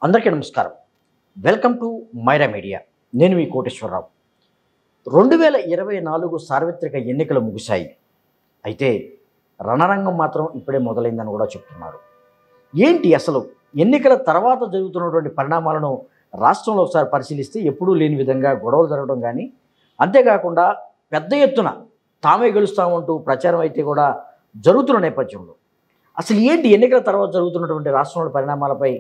అందరికీ నమస్కారం. Welcome to Myra media. నేను మీ కోటేశ్వరరావు. 2024 సార్వత్రిక ఎన్నికలు ముగిశాయి. అయితే రణరంగం మాత్రం ఇప్పుడే మొదలైందని కూడా చెప్తున్నారు. ఏంటి అసలు ఎన్నికల తర్వాత జరుగుతున్నటువంటి పరిణామాలను రాష్ట్రంలో ఒకసారి పరిశీలిస్తే ఎప్పుడూ లేని విధంగా గొడవలు జరగడం కానీ, అంతేకాకుండా పెద్ద ఎత్తున తామే గెలుస్తామంటూ ప్రచారం అయితే కూడా జరుగుతున్న నేపథ్యంలో అసలు ఏంటి ఎన్నికల తర్వాత జరుగుతున్నటువంటి రాష్ట్రంలో పరిణామాలపై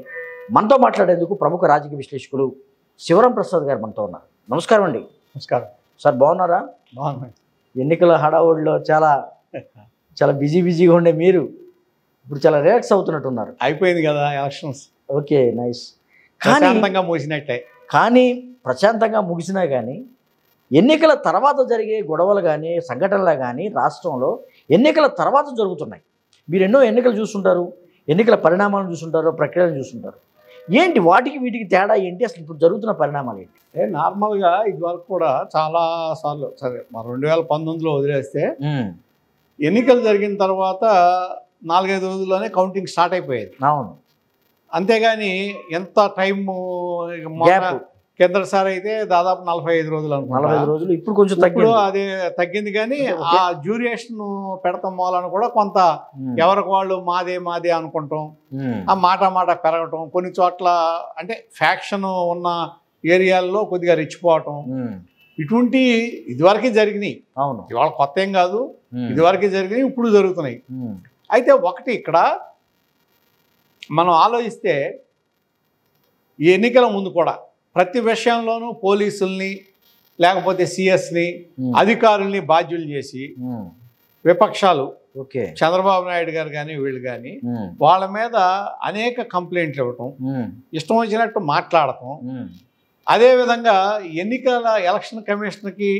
మనతో మాట్లాడేందుకు ప్రముఖ రాజకీయ విశ్లేషకులు శివరాం ప్రసాద్ గారు మనతో ఉన్నారు. నమస్కారం అండి. నమస్కారం సార్, బాగున్నారా? బాగున్నాయి. ఎన్నికల హడావుడిలో చాలా బిజీగా ఉండే మీరు ఇప్పుడు చాలా రిలాక్స్ అవుతున్నట్టున్నారు. అయిపోయింది కదా ఎలక్షన్స్. Okay, nice. ప్రశాంతంగా మూసినట్టే. కానీ ప్రశాంతంగా ముగిసినా కానీ ఎన్నికల తర్వాత జరిగే గొడవలు కానీ సంఘటనలు కానీ రాష్ట్రంలో ఎన్నికల తర్వాత జరుగుతున్నాయి. మీరు ఎన్నో ఎన్నికలు చూస్తుంటారు, ఎన్నికల పరిణామాలను చూస్తుంటారు, ప్రక్రియలను చూస్తుంటారు. ఏంటి వాటికి వీటికి తేడా ఏంటి? అసలు ఇప్పుడు జరుగుతున్న పరిణామాలు ఏంటి? నార్మల్గా ఇదివరకు కూడా చాలా సార్లు, సరే మన 2019లో వదిలేస్తే ఎన్నికలు జరిగిన తర్వాత 4-5 రోజుల్లోనే కౌంటింగ్ స్టార్ట్ అయిపోయేది. అవును. అంతేగాని ఎంత టైము కిందసారి అయితే దాదాపు 45 రోజులు 45 రోజులు. ఇప్పుడు కొంచెం ఇప్పుడు అదే తగ్గింది. కానీ ఆ డ్యూరేషన్ పెడతాం మూలన కూడా కొంత ఎవరికి వాళ్ళు మాదే అనుకుంటాం, ఆ మాట పెరగటం, కొన్ని చోట్ల అంటే ఫ్యాక్షన్ ఉన్న ఏరియాల్లో కొద్దిగా రెచ్చిపోవటం, ఇటువంటి ఇదివరకే జరిగినాయి. అవును, ఇవాళ కొత్త ఏం కాదు, ఇదివరకే జరిగినాయి, ఇప్పుడు జరుగుతున్నాయి. అయితే ఒకటి ఇక్కడ మనం ఆలోచిస్తే ఈ ఎన్నికల ముందు కూడా ప్రతి విషయంలోనూ పోలీసుల్ని లేకపోతే సిఎస్ని అధికారుల్ని బాధ్యులు చేసి విపక్షాలు, చంద్రబాబు నాయుడు గారు కానీ వీళ్ళు కానీ వాళ్ళ మీద అనేక కంప్లైంట్లు ఇవ్వటం, ఇష్టం వచ్చినట్టు మాట్లాడటం, అదేవిధంగా ఎన్నికల ఎలక్షన్ కమిషన్కి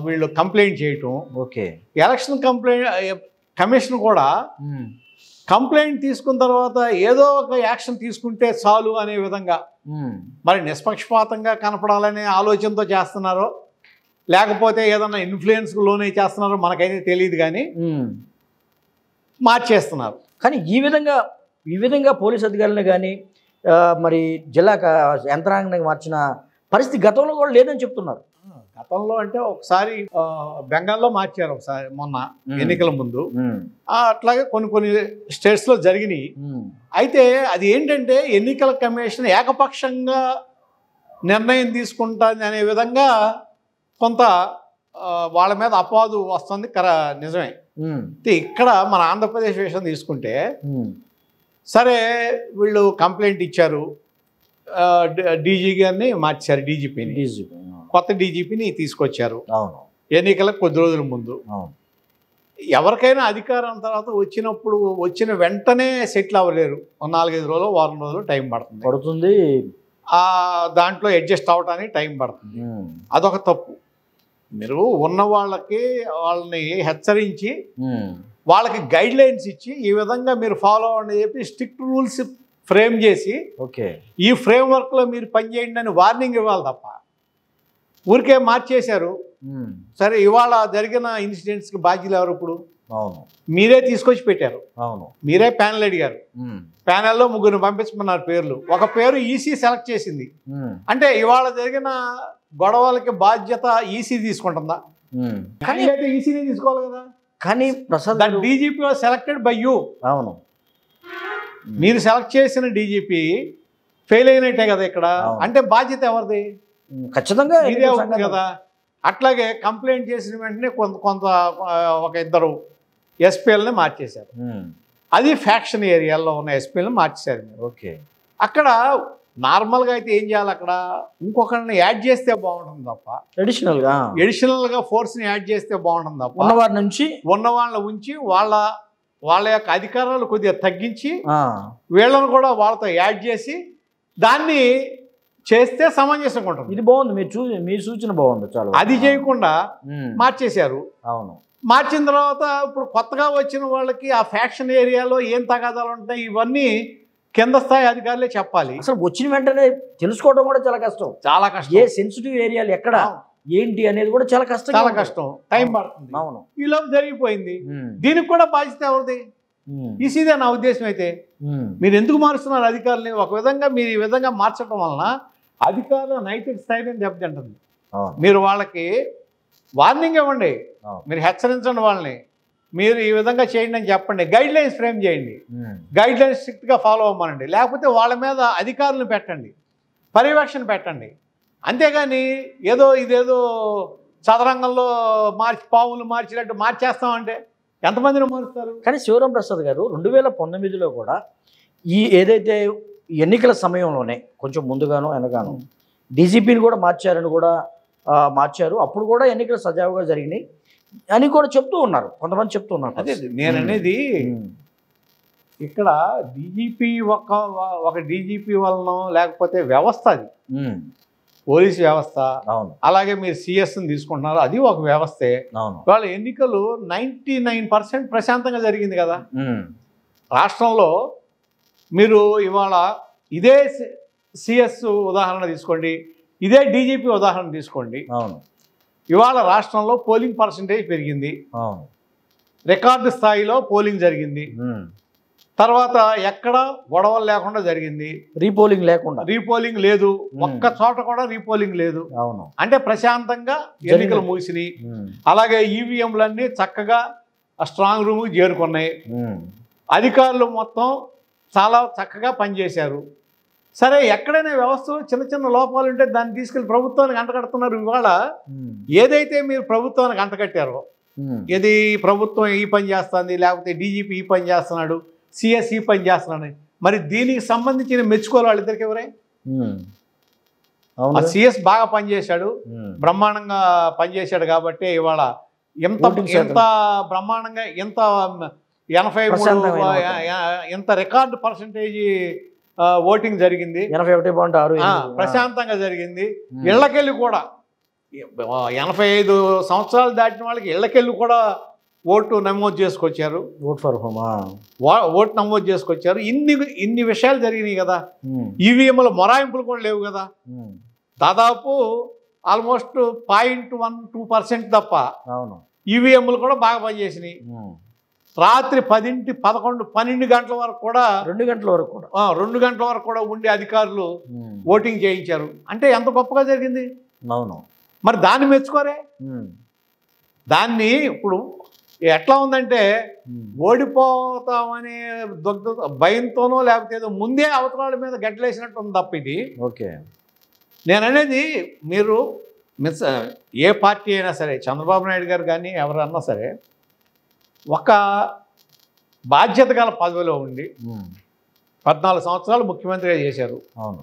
వీళ్ళు కంప్లైంట్ చేయటం. ఎలక్షన్ కమిషన్ కూడా కంప్లైంట్ తీసుకున్న తర్వాత ఏదో ఒక యాక్షన్ తీసుకుంటే చాలు అనే విధంగా, మరి నిష్పక్షపాతంగా కనపడాలనే ఆలోచనతో చేస్తున్నారో లేకపోతే ఏదన్నా ఇన్ఫ్లుయెన్స్కు లోనే చేస్తున్నారో మనకైతే తెలియదు, కానీ మార్చేస్తున్నారు. కానీ ఈ విధంగా పోలీస్ అధికారులను కానీ మరి జిల్లా యంత్రాంగాన్ని మార్చిన పరిస్థితి గతంలో కూడా లేదని చెప్తున్నారు. గతంలో అంటే ఒకసారి బెంగాల్లో మార్చారు, ఒకసారి మొన్న ఎన్నికల ముందు. అట్లాగే కొన్ని స్టేట్స్లో జరిగినాయి. అయితే అది ఏంటంటే ఎన్నికల కమిషన్ ఏకపక్షంగా నిర్ణయం తీసుకుంటుంది అనే విధంగా కొంత వాళ్ళ మీద అపవాదు వస్తుంది. నిజమే. ఇక్కడ మన ఆంధ్రప్రదేశ్ విషయం తీసుకుంటే, సరే వీళ్ళు కంప్లైంట్ ఇచ్చారు, డీజీ గారిని మార్చారు, డీజీపీని కొత్త డీజీపీని తీసుకొచ్చారు ఎన్నికలకు కొద్ది రోజుల ముందు. ఎవరికైనా అధికారం తర్వాత వచ్చిన వెంటనే సెటిల్ అవ్వలేరు. 4-5 రోజులు, వారం రోజులు టైం పడుతుంది. దాంట్లో అడ్జస్ట్ అవ్వడానికి టైం పడుతుంది. అదొక తప్పు. మీరు ఉన్న వాళ్ళని హెచ్చరించి వాళ్ళకి గైడ్ లైన్స్ ఇచ్చి ఈ విధంగా మీరు ఫాలో అవ్వండి చెప్పి స్ట్రిక్ట్ రూల్స్ ఫ్రేమ్ చేసి ఈ ఫ్రేమ్ వర్క్లో మీరు పనిచేయండి అని వార్నింగ్ ఇవ్వాలి తప్ప ఊరికే మార్చేశారు. సరే, ఇవాళ జరిగిన ఇన్సిడెంట్స్కి బాధ్యులు ఎవరు? ఇప్పుడు మీరే తీసుకొచ్చి పెట్టారు. మీరే ప్యానెల్ అడిగారు. ప్యానెల్లో 3 పంపించమన్నారు పేర్లు. ఒక పేరు ఈసీ సెలెక్ట్ చేసింది. అంటే ఇవాళ జరిగిన గొడవలకి బాధ్యత ఈసీ తీసుకుంటుందా? కానీ అయితే ఈసీనే తీసుకోవాలి కదా. కానీ డీజీపీ సెలెక్టెడ్ బై యూ. అవును, మీరు సెలెక్ట్ చేసిన డీజీపీ ఫెయిల్ అయినట్టే కదా ఇక్కడ. అంటే బాధ్యత ఎవరిది? ఖచ్చితంగా ఇదే అవుతుంది కదా. అట్లాగే కంప్లైంట్ చేసిన వెంటనే కొంత ఒక 2 ఎస్పీఎల్ని మార్చేశారు. అది ఫ్యాక్షన్ ఏరియాలో ఉన్న ఎస్పీఎల్ని మార్చేశారు మీరు. అక్కడ నార్మల్గా అయితే ఏం చేయాలి? అక్కడ ఇంకొకరిని యాడ్ చేస్తే బాగుంటుంది తప్ప, ఎడిషనల్గా ఫోర్స్ని యాడ్ చేస్తే బాగుంటుంది తప్ప, ఉన్న వాళ్ళని ఉంచి వాళ్ళ యొక్క అధికారాలు కొద్దిగా తగ్గించి వీళ్ళను కూడా వాళ్ళతో యాడ్ చేసి దాన్ని చేస్తే సమంజసంగా ఉంటుంది. ఇది బాగుంది, మీ సూచన బాగుంది. చాలా అది చేయకుండా మార్చేశారు. అవును, మార్చిన తర్వాత ఇప్పుడు కొత్తగా వచ్చిన వాళ్ళకి ఆ ఫ్యాక్షన్ ఏరియాలో ఏం తగాదాలు ఉంటాయి ఇవన్నీ కింద స్థాయి అధికారులే చెప్పాలి. అసలు వచ్చిన వెంటనే తెలుసుకోవడం కూడా చాలా కష్టం. ఏ సెన్సిటివ్ ఏరియాలు ఎక్కడ ఏంటి అనేది కూడా చాలా కష్టం, టైం పడుతుంది. అవును, ఈలోపు జరిగిపోయింది. దీనికి కూడా బాధ్యత ఎవరిది? ఈసీదే నా ఉద్దేశం అయితే. మీరు ఎందుకు మారుస్తున్నారు అధికారులని? ఒక విధంగా మీరు ఈ విధంగా మార్చడం వలన అధికారుల నైతిక స్థైర్యం దెబ్బతింటుంది. మీరు వాళ్ళకి వార్నింగ్ ఇవ్వండి, మీరు హెచ్చరించండి వాళ్ళని, మీరు ఈ విధంగా చేయండి అని చెప్పండి, గైడ్ లైన్స్ ఫ్రేమ్ చేయండి, గైడ్ లైన్స్ స్ట్రిక్ట్గా ఫాలో అవ్వమనండి. లేకపోతే వాళ్ళ మీద అధికారులను పెట్టండి, పర్యవేక్షణ పెట్టండి. అంతేగాని ఇదేదో చదరంగంలో పావులు మార్చినట్టు మార్చేస్తామంటే ఎంతమందిని మారుస్తారు? కానీ శివరాం ప్రసాద్ గారు 2019లో కూడా ఏదైతే ఎన్నికల సమయంలోనే కొంచెం ముందుగానో వెనగానో డీజీపీని కూడా మార్చారని కూడా మార్చారు. అప్పుడు కూడా ఎన్నికలు సజావుగా జరిగినాయి అని కూడా చెప్తూ ఉన్నారు, కొంతమంది చెప్తూ ఉన్నారు. అదే నేను అనేది, ఇక్కడ డీజీపీ ఒక డీజీపీ వలన లేకపోతే వ్యవస్థ, అది పోలీస్ వ్యవస్థ. అవును. అలాగే మీరు సిఎస్ని తీసుకుంటున్నారు, అది ఒక వ్యవస్థే. అవును. వాళ్ళ ఎన్నికలు 99% ప్రశాంతంగా జరిగింది కదా రాష్ట్రంలో. మీరు ఇవాళ ఇదే సిఎస్ ఉదాహరణ తీసుకోండి, ఇదే డీజీపీ ఉదాహరణ తీసుకోండి. అవును. ఇవాళ రాష్ట్రంలో పోలింగ్ పర్సంటేజ్ పెరిగింది, అవును, రికార్డు స్థాయిలో పోలింగ్ జరిగింది. తర్వాత ఎక్కడ గొడవలు లేకుండా జరిగింది, రీపోలింగ్ లేదు, ఒక్క చోట కూడా రీపోలింగ్ లేదు. అవును. అంటే ప్రశాంతంగా ఎన్నికలు ముగిసినాయి. అలాగే ఈవీఎంలన్నీ చక్కగా స్ట్రాంగ్ రూమ్ చేరుకున్నాయి. అధికారులు మొత్తం చాలా చక్కగా పనిచేశారు. సరే, ఎక్కడైనా వ్యవస్థలో చిన్న చిన్న లోపాలు ఉంటే దాన్ని తీసుకెళ్లి ప్రభుత్వానికి అంటగడుతున్నారు. ఇవాళ ఏదైతే మీరు ప్రభుత్వానికి అంటగట్టారో, ఇది ప్రభుత్వం ఈ పని చేస్తుంది, లేకపోతే డీజీపీ ఈ పని చేస్తున్నాడు, సిఎస్ ఈ పని చేస్తున్నాడు, మరి దీనికి సంబంధించిన మెచ్చుకోవాలి వాళ్ళిద్దరికి ఎవరే? సిఎస్ బాగా పనిచేశాడు, బ్రహ్మాండంగా పనిచేశాడు కాబట్టి ఇవాళ ఎంత బ్రహ్మాండంగా ఎంత 83 ఎంత రికార్డు పర్సంటేజ్ ఓటింగ్ జరిగింది, 81.6 ప్రశాంతంగా జరిగింది. ఇళ్లకెళ్ళి కూడా 85 సంవత్సరాలు దాటిన వాళ్ళకి ఇళ్లకెళ్ళి కూడా ఓటు నమోదు చేసుకొచ్చారు, ఓటు నమోదు చేసుకొచ్చారు. ఇన్ని విషయాలు జరిగినాయి కదా. ఈవీఎంల మొరాయింపులు కూడా లేవు కదా. దాదాపు ఆల్మోస్ట్ 0.12% తప్ప ఈవీఎంలు కూడా బాగా పనిచేసినాయి. రాత్రి 10, 11, 12 గంటల వరకు కూడా 2 గంటల వరకు కూడా ఉండే అధికారులు ఓటింగ్ చేయించారు. అంటే ఎంత గొప్పగా జరిగింది. అవును. మరి దాన్ని మెచ్చుకోరే. దాన్ని ఇప్పుడు ఎట్లా ఉందంటే ఓడిపోతామనే భయంతోనో లేకపోతే ఏదో ముందే అవతరాల మీద గడ్డలేసినట్టు ఉంది తప్ప ఇది. ఓకే. నేను అనేది, మీరు ఏ పార్టీ అయినా సరే, చంద్రబాబు నాయుడు గారు కానీ ఎవరన్నా సరే, ఒక బాధ్యత గల పదవిలో ఉండి 14 సంవత్సరాలు ముఖ్యమంత్రిగా చేశారు. అవును.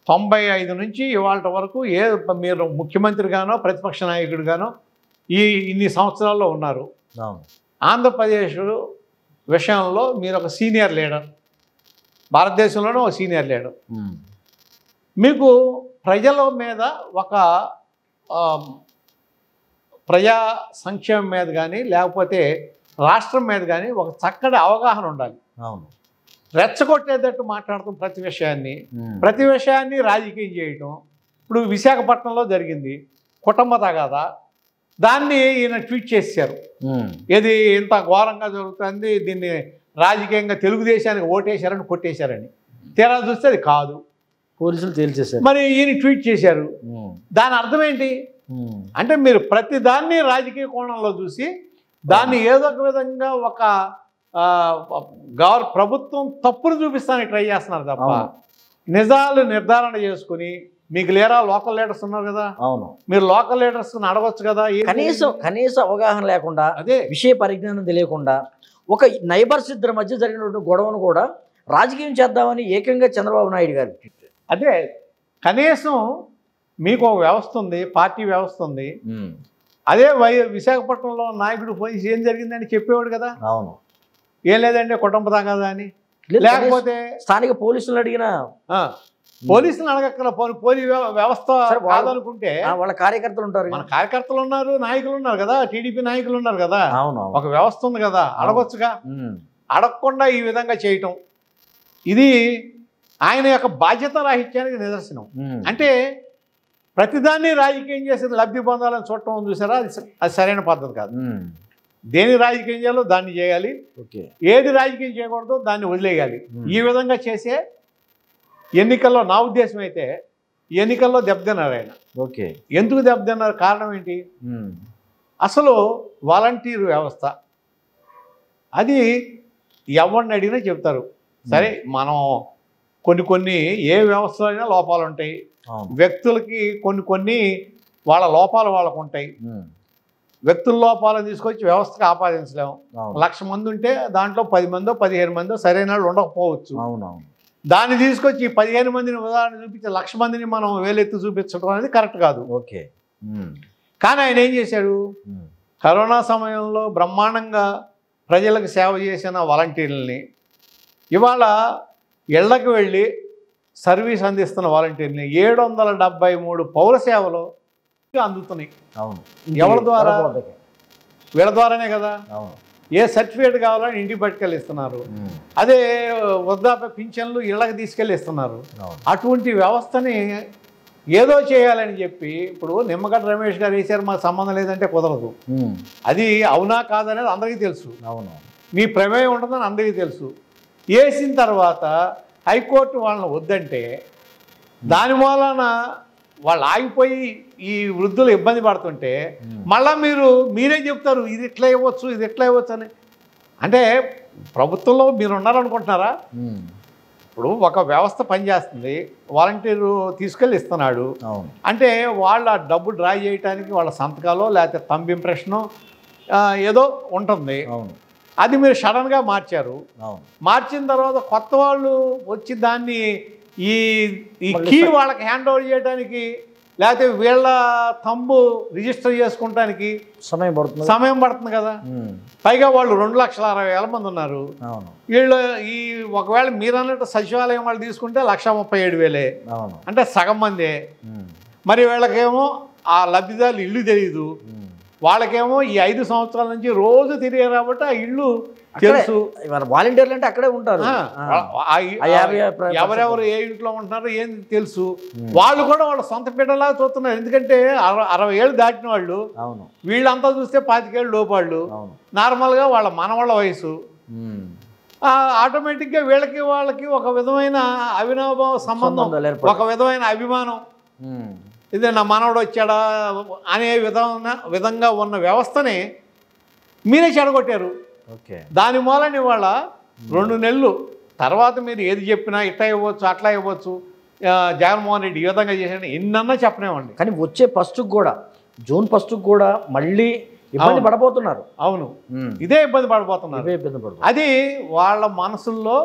95 నుంచి ఇవాళ వరకు మీరు ముఖ్యమంత్రిగానో ప్రతిపక్ష నాయకుడిగానో ఇన్ని సంవత్సరాల్లో ఉన్నారు. ఆంధ్రప్రదేశ్ విషయంలో మీరు ఒక సీనియర్ లీడర్, భారతదేశంలోనే ఒక సీనియర్ లీడర్. మీకు ప్రజల మీద ఒక ప్రజా సంక్షేమం మీద కానీ లేకపోతే రాష్ట్రం మీద కానీ ఒక చక్కటి అవగాహన ఉండాలి. అవును. రెచ్చగొట్టేటట్టు మాట్లాడటం ప్రతి విషయాన్ని రాజకీయం చేయటం. ఇప్పుడు విశాఖపట్నంలో జరిగింది కుటుంబ తగాదా, దాన్ని ఈయన ట్వీట్ చేశారు. ఇది ఇంత ఘోరంగా జరుగుతుంది, దీన్ని రాజకీయంగా తెలుగుదేశానికి ఓటేశారని కొట్టేశారని. తీరా చూస్తే అది కాదు, పోలీసులు తేల్చేశారు. మరి ఈయన ట్వీట్ చేశారు. దాని అర్థం ఏంటి అంటే, మీరు ప్రతి దాన్ని రాజకీయ కోణంలో చూసి దాన్ని ఏదో ఒక విధంగా ఒక ప్రభుత్వం తప్పును చూపిస్తానికి ట్రై చేస్తున్నారు తప్ప నిజాలు నిర్ధారణ చేసుకుని, మీకు లేరా లోకల్ లీడర్స్ ఉన్నారు కదా. అవును. మీరు లోకల్ లీడర్స్ అడగొచ్చు కదా. కనీస అవగాహన లేకుండా, అదే విషయ పరిజ్ఞానం తెలియకుండా, ఒక నైబర్స్ ఇద్దరి మధ్య జరిగినటువంటి గొడవను కూడా రాజకీయం చేద్దామని ఏకంగా చంద్రబాబు నాయుడు గారు. అదే కనీసం మీకు ఒక వ్యవస్థ ఉంది, పార్టీ వ్యవస్థ ఉంది. అదే విశాఖపట్నంలో నాయకుడు పోయి ఏం జరిగిందని చెప్పేవాడు కదా. అవును. ఏం లేదంటే కుటుంబ తగాదా అని. లేకపోతే స్థానిక పోలీసులను అడిగిన, పోలీసులను అడగక్కల, పోలీస్ వ్యవస్థ కాదనుకుంటే వాళ్ళ కార్యకర్తలు ఉంటారు, మన కార్యకర్తలు ఉన్నారు, నాయకులు ఉన్నారు కదా, టీడీపీ నాయకులు ఉన్నారు కదా. అవును. ఒక వ్యవస్థ ఉంది కదా, అడగొచ్చుగా. అడగకుండా ఈ విధంగా చేయటం ఇది ఆయన యొక్క బాధ్యత రాహిత్యానికి నిదర్శనం. అంటే ప్రతిదాన్ని రాజకీయం చేసి లబ్ధి పొందాలని చూడటం చూసారా, అది సరైన పద్ధతి కాదు. దేని రాజకీయం చేయాలో దాన్ని చేయాలి, ఓకే. ఏది రాజకీయం చేయకూడదో దాన్ని వదిలేయాలి. ఈ విధంగా చేసే ఎన్నికల్లో నా ఉద్దేశం అయితే ఎన్నికల్లో దెబ్బతిన్నారు ఆయన. ఓకే. ఎందుకు దెబ్బతిన్నారు? కారణం ఏంటి? అసలు వాలంటీర్ వ్యవస్థ అది ఎవరిని అడిగినా చెప్తారు. సరే, మనం కొన్ని ఏ వ్యవస్థలో అయినా లోపాలు ఉంటాయి. వ్యక్తులకి కొన్ని వాళ్ళ లోపాలు వాళ్ళకు ఉంటాయి. వ్యక్తుల లోపాలను తీసుకొచ్చి వ్యవస్థకు ఆపాదించలేము. 1,00,000 మంది ఉంటే దాంట్లో 10 మందో 15 మందో సరైన వాళ్ళు ఉండకపోవచ్చు. దాన్ని తీసుకొచ్చి 15 మందిని ఉదాహరణ చూపించి 1,00,000 మందిని మనం వేలెత్తి చూపించడం అనేది కరెక్ట్ కాదు. ఓకే. కానీ ఆయన ఏం చేశాడు? కరోనా సమయంలో బ్రహ్మాండంగా ప్రజలకు సేవ చేసిన వాలంటీర్లని ఇవాళ ఇళ్లకు వెళ్ళి సర్వీస్ అందిస్తున్న వాలంటీర్ని 773 పౌర సేవలు అందుతున్నాయి. ఎవరి ద్వారా? వీళ్ళ ద్వారానే కదా. ఏ సర్టిఫికేట్ కావాలని ఇంటికి పట్టుకెళ్ళి ఇస్తున్నారు. అదే వృద్ధాప్య పింఛన్లు ఇళ్ళకి తీసుకెళ్ళి ఇస్తున్నారు. అటువంటి వ్యవస్థని ఏదో చేయాలని చెప్పి ఇప్పుడు నిమ్మగడ్డ రమేష్ గారు వేసారు, మాకు సంబంధం లేదంటే కుదరదు. అది అవునా కాదనేది అందరికీ తెలుసు. మీ ప్రమేయం ఉంటుందని అందరికీ తెలుసు. వేసిన తర్వాత హైకోర్టు వాళ్ళని వద్దంటే దాని మూలన వాళ్ళు ఆగిపోయి ఈ వృద్ధులు ఇబ్బంది పడుతుంటే మళ్ళీ మీరే చెప్తారు ఇది ఇట్లా ఇవ్వచ్చు, ఇది ఎట్లా ఇవ్వచ్చు అని. అంటే ప్రభుత్వంలో మీరు ఉన్నారనుకుంటున్నారా? ఇప్పుడు ఒక వ్యవస్థ పనిచేస్తుంది, వాలంటీరు తీసుకెళ్ళి ఇస్తున్నాడు అంటే వాళ్ళ డబ్బు డ్రా చేయడానికి వాళ్ళ సంతకాలో లేకపోతే థంబ్ ఇంప్రెషను ఏదో ఉంటుంది. అది మీరు సడన్గా మార్చారు. మార్చిన తర్వాత కొత్త వాళ్ళు వచ్చి దాన్ని ఈ కీ వాళ్ళకి హ్యాండ్ ఓవర్ చేయడానికి లేకపోతే వీళ్ళ థంబు రిజిస్టర్ చేసుకోవడానికి సమయం పడుతుంది కదా. పైగా వాళ్ళు 2,60,000 మంది ఉన్నారు. వీళ్ళు ఈ ఒకవేళ మీరు అన్నట్టు సచివాలయం వాళ్ళు తీసుకుంటే 1,37,000 అంటే సగం మందే. మరి వీళ్ళకేమో ఆ లబ్ధిదారులు ఇల్లు తెలియదు. వాళ్ళకేమో ఈ 5 సంవత్సరాల నుంచి రోజు తిరిగారు కాబట్టి ఆ ఇల్లు తెలుసు. వాలంటీర్లు అంటే అక్కడే ఉంటారు. ఎవరెవరు ఏ ఇంట్లో ఉంటున్నారో ఏం తెలుసు. వాళ్ళు కూడా వాళ్ళ సొంత బిడ్డలాగా చూస్తున్నారు. ఎందుకంటే 60 ఏళ్ళు దాటిన వాళ్ళు, వీళ్ళంతా చూస్తే 25 ఏళ్ళు లోపాళ్ళు, నార్మల్గా వాళ్ళ మనవాళ్ళ వయసు. ఆటోమేటిక్గా వీళ్ళకి వాళ్ళకి ఒక విధమైన అవినాభావ సంబంధం, ఒక విధమైన అభిమానం. ఇదే నా మనవడు వచ్చాడా అనే విధంగా ఉన్న వ్యవస్థని మీరే చెడగొట్టారు. దాని మూలని వాళ్ళ 2 నెలలు తర్వాత మీరు ఏది చెప్పినా ఇట్లా ఇవ్వచ్చు అట్లా ఇవ్వచ్చు, జగన్మోహన్ రెడ్డి ఈ విధంగా చేశాడు ఎన్నన్నా చెప్పనేవండి. కానీ వచ్చే ఫస్ట్కి కూడా జూన్ 1కి కూడా మళ్ళీ ఇబ్బంది పడబోతున్నారు. అవును, ఇదే ఇబ్బంది పడబోతున్నారు. అది వాళ్ళ మనసుల్లో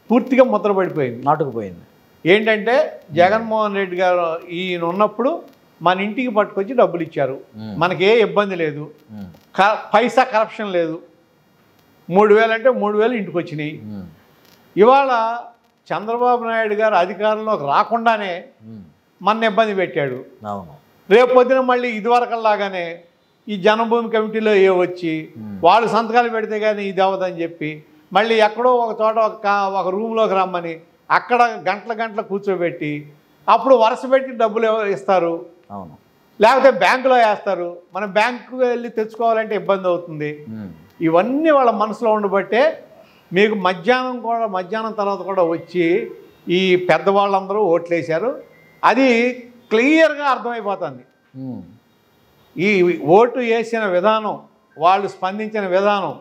పూర్తిగా ముద్రపడిపోయింది, నాటుకుపోయింది. ఏంటంటే జగన్మోహన్ రెడ్డి గారు ఈయన ఉన్నప్పుడు మన ఇంటికి పట్టుకొచ్చి డబ్బులు ఇచ్చారు, మనకి ఏ ఇబ్బంది లేదు, పైసా కరప్షన్ లేదు. 3,000 అంటే 3,000 ఇంటికి వచ్చినాయి. ఇవాళ చంద్రబాబు నాయుడు గారు అధికారంలోకి రాకుండానే మన ఇబ్బంది పెట్టాడు. రేపు పొద్దున మళ్ళీ ఇదివరకల్లాగానే ఈ జనభూమి కమిటీలో వచ్చి వాళ్ళు సంతకాలు పెడితే కానీ ఇది అవ్వదని చెప్పి మళ్ళీ ఎక్కడో ఒక చోట ఒక రూమ్లోకి రమ్మని అక్కడ గంటల కూర్చోబెట్టి అప్పుడు వరుస పెట్టి డబ్బులు ఇస్తారు. లేకపోతే బ్యాంకులో వేస్తారు. మనం బ్యాంకు వెళ్ళి తెచ్చుకోవాలంటే ఇబ్బంది అవుతుంది. ఇవన్నీ వాళ్ళ మనసులో ఉండబట్టే మీకు మధ్యాహ్నం తర్వాత కూడా వచ్చి ఈ పెద్దవాళ్ళందరూ ఓట్లేశారు. అది క్లియర్గా అర్థమైపోతుంది. ఈ ఓటు వేసిన విధానం, వాళ్ళు స్పందించిన విధానం,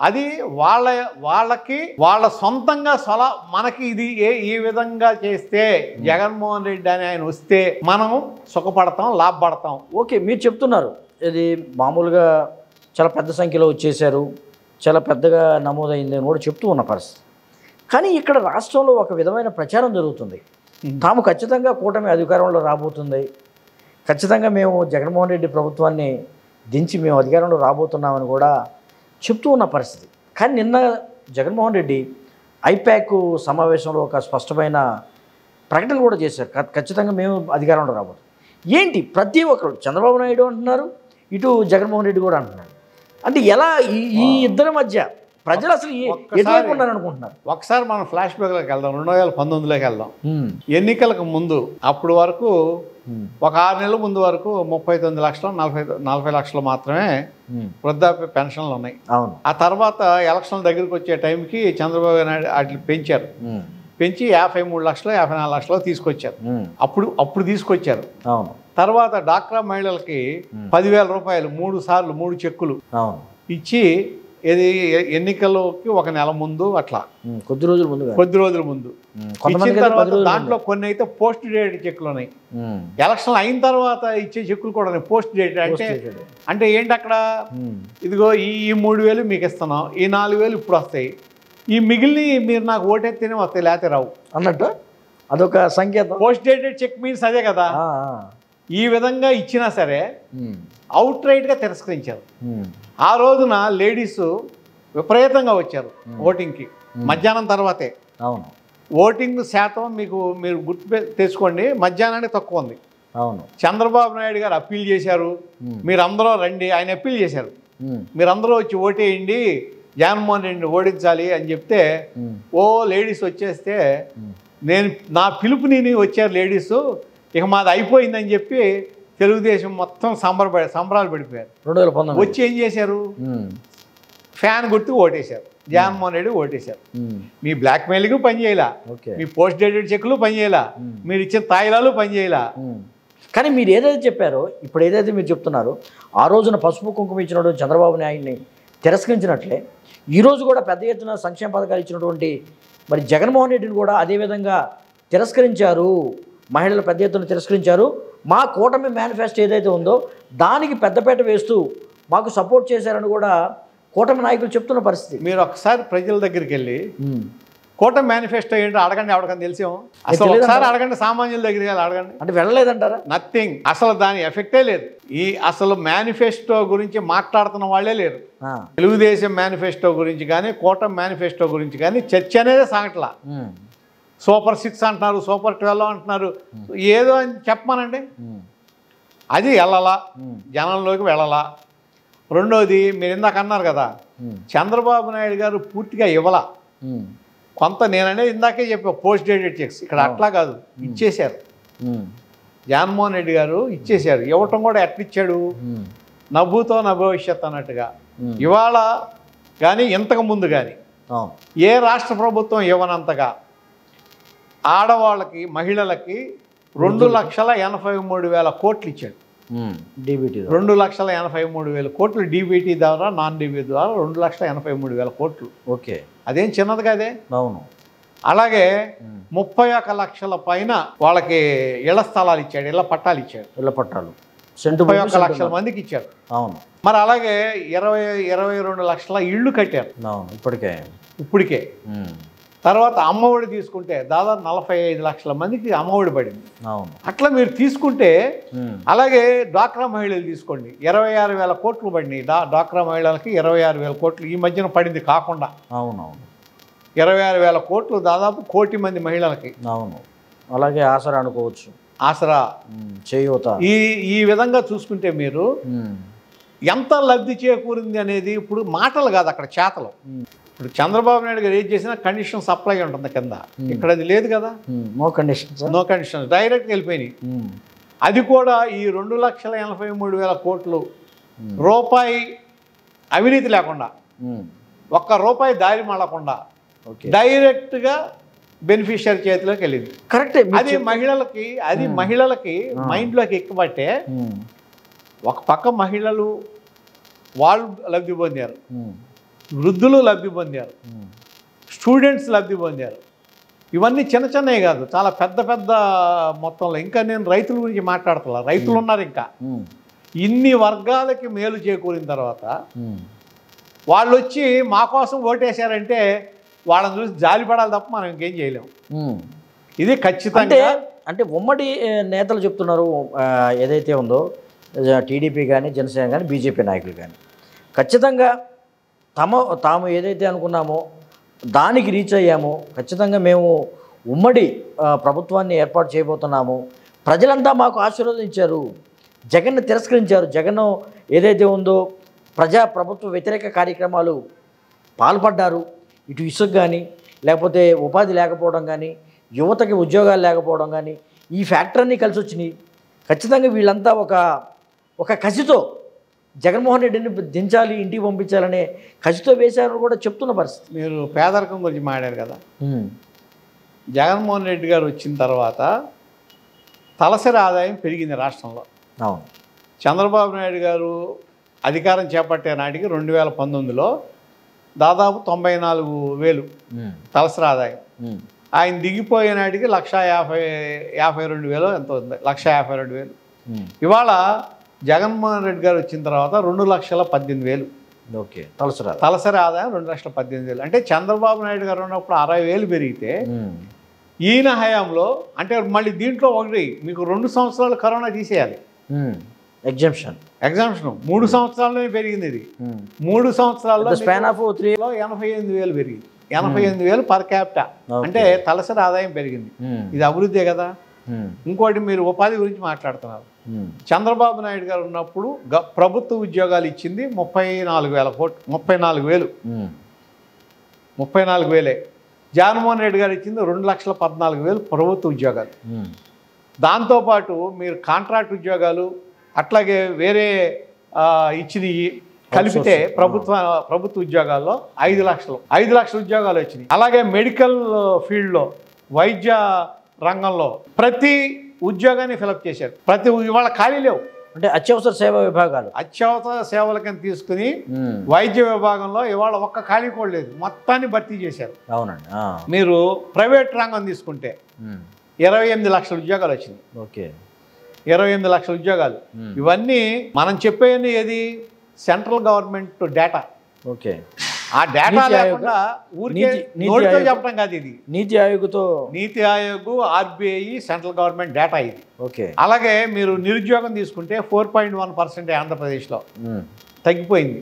అది వాళ్ళకి వాళ్ళ సొంతంగా మనకి ఇది ఈ విధంగా చేస్తే జగన్మోహన్ రెడ్డి అని ఆయన వస్తే మనం సుఖపడతాం, లాభపడతాం. ఓకే, మీరు చెప్తున్నారు ఇది మామూలుగా చాలా పెద్ద సంఖ్యలో వచ్చేసారు, చాలా పెద్దగా నమోదైంది అని కూడా చెప్తూ ఉన్న పరిస్థితి. కానీ ఇక్కడ రాష్ట్రంలో ఒక విధమైన ప్రచారం జరుగుతుంది. తాము ఖచ్చితంగా కూటమి అధికారంలో రాబోతుంది, ఖచ్చితంగా మేము జగన్మోహన్ రెడ్డి ప్రభుత్వాన్ని దించి మేము అధికారంలో రాబోతున్నామని కూడా చెప్తూ ఉన్న పరిస్థితి. కానీ నిన్న జగన్మోహన్ రెడ్డి ఐపాక్ సమావేశంలో ఒక స్పష్టమైన ప్రకటన కూడా చేశారు, ఖచ్చితంగా మేము అధికారంలో రాబోతున్నాం. ఏంటి ప్రతి ఒక్కరు చంద్రబాబు నాయుడు అంటున్నారు, ఇటు జగన్మోహన్ రెడ్డి కూడా అంటున్నారు. అంటే ఎలా ఈ ఇద్దరి మధ్య ప్రజలు అసలు ఒక్కసారి- ఎటువైపు ఉన్నారనుకుంటున్నారు? ఒకసారి మనం ఫ్లాష్ బ్యాక్లోకి వెళ్దాం, 2019లోకి వెళ్దాం. ఎన్నికలకు ముందు అప్పుడు వరకు ఒక 6 నెలల ముందు వరకు 39 లక్షలు 40 లక్షలు మాత్రమే వృద్ధాప్య పెన్షన్లు ఉన్నాయి. అవును. ఆ తర్వాత ఎలక్షన్ దగ్గరికి వచ్చే టైంకి చంద్రబాబు నాయుడు వాటిని పెంచారు. పెంచి 53 లక్షలు 54 లక్షలు తీసుకొచ్చారు. అప్పుడు తీసుకొచ్చారు. అవును. తర్వాత డాక్రా మహిళలకి 10,000 రూపాయలు 3 సార్లు 3 చెక్కులు అవును ఇచ్చి ఇది ఎన్నికల్లోకి ఒక నెల ముందు అట్లా కొద్ది రోజుల ముందు ఇచ్చిన తర్వాత దాంట్లో కొన్ని అయితే పోస్ట్ డేట్ చెక్కులు ఉన్నాయి. ఎలక్షన్ అయిన తర్వాత ఇచ్చే చెక్కులు కూడా ఉన్నాయి పోస్ట్ డేట్. అంటే ఏంటి అక్కడ, ఇదిగో ఈ 3,000 మీకు ఇస్తున్నాం, ఈ 4,000 ఇప్పుడు వస్తాయి, ఈ మిగిలిన మీరు నాకు ఓటెత్తేనే వస్తాయి లేకపోతే రావు అన్నట్టు అదొక సంకేతం. పోస్ట్ డేటెడ్ చెక్ మీన్స్ అదే కదా. ఈ విధంగా ఇచ్చినా సరే అవుట్ రైట్గా తిరస్కరించారు. ఆ రోజున లేడీస్ విపరీతంగా వచ్చారు ఓటింగ్కి మధ్యాహ్నం తర్వాతే. అవును. ఓటింగ్ శాతం మీరు గుర్తు తెచ్చుకోండి, మధ్యాహ్నానికి తక్కువ ఉంది. అవును. చంద్రబాబు నాయుడు గారు అప్పీల్ చేశారు, మీరందరూ రండి, ఆయన అప్పీల్ చేశారు, మీరందరూ వచ్చి ఓటేయండి, జగన్మోహన్ రెడ్డిని ఓడించాలి అని చెప్తే ఓ లేడీస్ వచ్చేస్తే నా పిలుపుని వచ్చారు లేడీస్, ఇక మాది అయిపోయిందని చెప్పి తెలుగుదేశం మొత్తం సంబరాలు పడిపోయారు. 2019 వచ్చి ఏం చేశారు, ఫ్యాన్ గుర్తు ఓటేశారు, జగన్మోహన్ రెడ్డి ఓటేశారు. మీ బ్లాక్మెయిల్కి పనిచేయాల, మీ పోస్ట్ డేటెడ్ చెక్లు పనిచేయాల, మీరు ఇచ్చిన తాయిలాలు పనిచేయాల. కానీ మీరు ఏదైతే చెప్పారో, ఇప్పుడు ఏదైతే మీరు చెప్తున్నారో, ఆ రోజున పసుపు కుంకుమ ఇచ్చినటువంటి చంద్రబాబు నాయుడిని తిరస్కరించినట్లే ఈరోజు కూడా పెద్ద ఎత్తున సంక్షేమ పథకాలు ఇచ్చినటువంటి మరి జగన్మోహన్ రెడ్డిని కూడా అదేవిధంగా తిరస్కరించారు. మహిళలు పెద్ద ఎత్తున తిరస్కరించారు. మా కూటమి మేనిఫెస్టో ఏదైతే ఉందో దానికి పెద్దపేట వేస్తూ మాకు సపోర్ట్ చేశారని కూడా కూటమి నాయకులు చెప్తున్న పరిస్థితి. మీరు ఒకసారి ప్రజల దగ్గరికి వెళ్ళి కూటమి మేనిఫెస్టో ఏంటో అడగండి, ఎవరికైనా తెలిసేమో. అసలు ఒకసారి అడగండి, సామాన్యుల దగ్గరికి వెళ్ళి అడగండి. అంటే వెళ్ళలేదంటారా? నథింగ్, అసలు దాని ఎఫెక్టే లేదు. అసలు మేనిఫెస్టో గురించి మాట్లాడుతున్న వాళ్ళే లేరు. తెలుగుదేశం మేనిఫెస్టో గురించి కానీ కూటమి మేనిఫెస్టో గురించి కానీ చర్చ అనేది సాగట్లా. సూపర్ 6 అంటున్నారు, సూపర్ 12 అంటున్నారు, ఏదో అని చెప్పమనండి. అది వెళ్ళాలా, జనంలోకి వెళ్ళాలా. రెండోది, మీరు ఇందాక అన్నారు కదా, చంద్రబాబు నాయుడు గారు పూర్తిగా ఇవ్వాల కొంత. నేననేది ఇందాకే చెప్పా, పోస్ట్ డేటెడ్ చెక్స్ ఇక్కడ అట్లా కాదు, ఇచ్చేశారు. జగన్మోహన్ రెడ్డి గారు ఇచ్చేశారు. ఇవ్వటం కూడా ఎట్లిచ్చాడు, నవ్వుతో నా భవిష్యత్ అన్నట్టుగా. ఇవాళ కానీ ఇంతకు ముందు కానీ ఏ రాష్ట్ర ప్రభుత్వం ఇవ్వనంతగా ఆడవాళ్ళకి మహిళలకి 2,83,000 కోట్లు ఇచ్చాడు. డీబీటీ 2,83,000 కోట్లు డీబీటీ ద్వారా, నాన్ డీబీటీ ద్వారా 2,83,000 కోట్లు. ఓకే, అదేం చిన్నది కదే. అవును. అలాగే 31 లక్షల పైన వాళ్ళకి ఇళ్ల స్థలాలు ఇచ్చాడు, ఇళ్ల పట్టాలు ఇచ్చాడు. ఇళ్ల పట్టాలు 31 లక్షల మందికి ఇచ్చాడు. అవును. మరి అలాగే 22 లక్షల ఇళ్ళు కట్టారు. అవును. ఇప్పటికే. తర్వాత అమ్మఒడి తీసుకుంటే దాదాపు 45 లక్షల మందికి అమ్మఒడి పడింది. అవును. అట్లా మీరు తీసుకుంటే, అలాగే డ్వాక్రా మహిళలు తీసుకోండి, 26,000 కోట్లు పడినాయి. డ్వాక్రా మహిళలకి 26,000 కోట్లు ఈ మధ్యన పడింది కాకుండా. అవునవును. 26,000 కోట్లు దాదాపు 1 కోటి మంది మహిళలకి. అవును. అలాగే ఆసరా అనుకోవచ్చు, ఆసరా, చేయూత. ఈ విధంగా చూసుకుంటే మీరు ఎంత లబ్ధి చేకూరింది అనేది ఇప్పుడు మాటలు కాదు, అక్కడ చేతలు. ఇప్పుడు చంద్రబాబు నాయుడు గారు ఏం చేసినా కండిషన్ సప్లై ఉంటుంది కింద, ఇక్కడ అది లేదు కదా. నో కండిషన్స్ డైరెక్ట్గా వెళ్ళిపోయినాయి. అది కూడా ఈ 2,83,000 కోట్లు రూపాయి అవినీతి లేకుండా, ₹1 దారి మళ్ళకుండా డైరెక్ట్గా బెనిఫిషియరీ చేతిలోకి వెళ్ళింది. కరెక్టే. అది మహిళలకి మైండ్లోకి ఎక్కబట్టే ఒక పక్క మహిళలు వాళ్ళు లబ్ధి పొందారు, వృద్ధులు లబ్ధి పొందారు, స్టూడెంట్స్ లబ్ధి పొందారు. ఇవన్నీ చిన్నవి కాదు, చాలా పెద్ద పెద్ద మొత్తంలో. ఇంకా నేను రైతుల గురించి మాట్లాడుతున్నా, రైతులు ఉన్నారు. ఇంకా ఇన్ని వర్గాలకి మేలు చేకూరిన తర్వాత వాళ్ళు వచ్చి మా కోసం ఓటేశారంటే వాళ్ళని చూసి జాలిపడాలి తప్ప మనం ఇంకేం చేయలేము. ఇది ఖచ్చితంగా. అంటే ఉమ్మడి నేతలు చెప్తున్నారు, ఏదైతే ఉందో టీడీపీ కానీ, జనసేన కానీ, బీజేపీ నాయకులు కానీ ఖచ్చితంగా తాము ఏదైతే అనుకున్నామో దానికి రీచ్ అయ్యామో, ఖచ్చితంగా మేము ఉమ్మడి ప్రభుత్వాన్ని ఏర్పాటు చేయబోతున్నాము, ప్రజలంతా మాకు ఆశీర్వదించారు, జగన్ను తిరస్కరించారు, జగన్ ఏదైతే ఉందో ప్రభుత్వ వ్యతిరేక కార్యక్రమాలు పాల్పడ్డారు. ఇటు ఇసుక కానీ, లేకపోతే ఉపాధి లేకపోవడం కానీ, యువతకి ఉద్యోగాలు లేకపోవడం కానీ, ఈ ఫ్యాక్టర్ని కలిసి వచ్చినాయి. ఖచ్చితంగా వీళ్ళంతా ఒక కసితో జగన్మోహన్ రెడ్డిని దించాలి, ఇంటికి పంపించాలనే కసితో వేశారని కూడా చెప్తున్న పరిస్థితి. మీరు పేదరికం గురించి మాట్లాడారు కదా. జగన్మోహన్ రెడ్డి గారు వచ్చిన తర్వాత తలసరి ఆదాయం పెరిగింది రాష్ట్రంలో. అవును. చంద్రబాబు నాయుడు గారు అధికారం చేపట్టే నాటికి 2019లో దాదాపు 94,000 తలసరి ఆదాయం. ఆయన దిగిపోయే నాటికి 1,52,000 ఎంత ఉంది, 1,52,000. ఇవాళ జగన్మోహన్ రెడ్డి గారు వచ్చిన తర్వాత 2,18,000. ఓకే. తలసరి ఆదాయం 2,18,000. అంటే చంద్రబాబు నాయుడు గారు ఉన్నప్పుడు 60,000 పెరిగితే ఈయన హయాంలో, అంటే మళ్ళీ దీంట్లో ఒకటి మీకు 2 సంవత్సరాలు కరోనా తీసేయాలి. ఎగ్జామ్షన్ 3 సంవత్సరాల్లోనే పెరిగింది ఇది. 3 సంవత్సరాల్లో స్పాన్ ఆఫ్ 3లో 88,000 పెరిగింది. 88,000 పర్ క్యాపిటా. అంటే తలసరి ఆదాయం పెరిగింది. ఇది అభివృద్ధే కదా. ఇంకోటి మీరు ఉపాధి గురించి మాట్లాడుతున్నారు. చంద్రబాబు నాయుడు గారు ఉన్నప్పుడు ప్రభుత్వ ఉద్యోగాలు ఇచ్చింది 34,000 కోట్లు. 34,000. జగన్మోహన్ రెడ్డి గారు ఇచ్చింది 2,14,000 ప్రభుత్వ ఉద్యోగాలు. దాంతోపాటు మీరు కాంట్రాక్ట్ ఉద్యోగాలు అట్లాగే వేరే ఇచ్చినవి కలిపితే ప్రభుత్వ ఉద్యోగాల్లో 5 లక్షల ఉద్యోగాలు వచ్చినాయి. అలాగే మెడికల్ ఫీల్డ్లో, వైద్య రంగంలో ప్రతి ఉద్యోగాన్ని ఫిలప్ చేశారు. ఇవాళ ఖాళీ లేవు. అంటే అత్యవసర సేవా విభాగాలు, అత్యవసర సేవలకని తీసుకుని వైద్య విభాగంలో ఇవాళ ఒక్క ఖాళీ కూడా లేదు, మొత్తాన్ని భర్తీ చేశారు. అవునండి. మీరు ప్రైవేట్ రంగం తీసుకుంటే 28 లక్షల ఉద్యోగాలు వచ్చినాయి. ఓకే. 28 లక్షల ఉద్యోగాలు. ఇవన్నీ మనం చెప్పేది ఏది, సెంట్రల్ గవర్నమెంట్ డేటా. ఓకే. ఆ డేటా లేకుండా ఊరికే నోటితో చెప్పడం కాదు ఇది. నీతి Aayog, RBI, central government data ఇది. ఓకే. అలాగే మీరు నిరుద్యోగం తీసుకుంటే 4.1% ఆంధ్రప్రదేశ్లో తగ్గిపోయింది.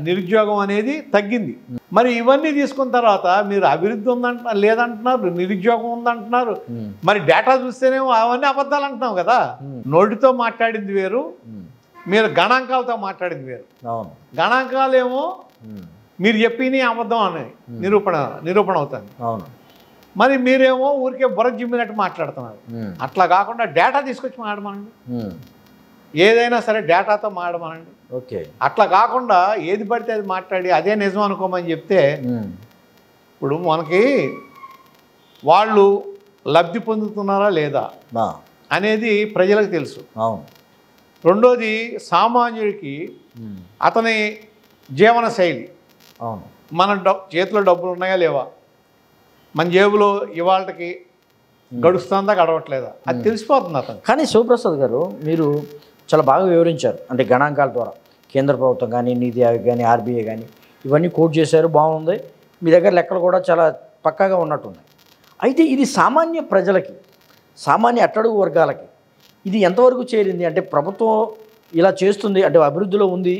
నిరుద్యోగం అనేది తగ్గింది. మరి ఇవన్నీ తీసుకున్న తర్వాత మీరు అభివృద్ధి లేదంటున్నారు, నిరుద్యోగం ఉందంటున్నారు. మరి డేటా చూస్తేనేమో అవన్నీ అబద్ధాలు అంటున్నాం కదా. నోటితో మాట్లాడింది వేరు, మీరు గణాంకాలతో మాట్లాడింది వేరు. గణాంకాలు ఏమో మీరు చెప్పిన అబద్ధం అని నిరూపణ అవుతుంది. మరి మీరేమో ఊరికే బుర్ర జిమ్మినట్టు మాట్లాడుతున్నారు. అట్లా కాకుండా డేటా తీసుకొచ్చి మాట్లాడమనండి. ఏదైనా సరే డేటాతో మాట్లాడమనండి. ఓకే. అట్లా కాకుండా ఏది పడితే అది మాట్లాడి అదే నిజం అనుకోమని చెప్తే ఇప్పుడు మనకి వాళ్ళు లబ్ధి పొందుతున్నారా లేదా అనేది ప్రజలకు తెలుసు. రెండోది సామాన్యుడికి అతని జీవన శైలి, మన చేతిలో డబ్బులు ఉన్నాయా లేవా, మన జేబులో ఇవాళకి గడుస్తుందా గడవట్లేదా, అది తెలిసిపోతుంది అతను. కానీ శివప్రసాద్ గారు మీరు చాలా బాగా వివరించారు. అంటే గణాంకాల ద్వారా కేంద్ర ప్రభుత్వం కానీ, నీతి ఆయోగ్ కానీ, ఆర్బీఐ కానీ ఇవన్నీ కోట్ చేశారు. బాగుంది. మీ దగ్గర లెక్కలు కూడా చాలా పక్కాగా ఉన్నట్టున్నాయి. అయితే ఇది సామాన్య ప్రజలకి, సామాన్య అట్టడుగు వర్గాలకి ఇది ఎంతవరకు చేరింది? అంటే ప్రభుత్వం ఇలా చేస్తుంది, అంటే అభివృద్ధిలో ఉంది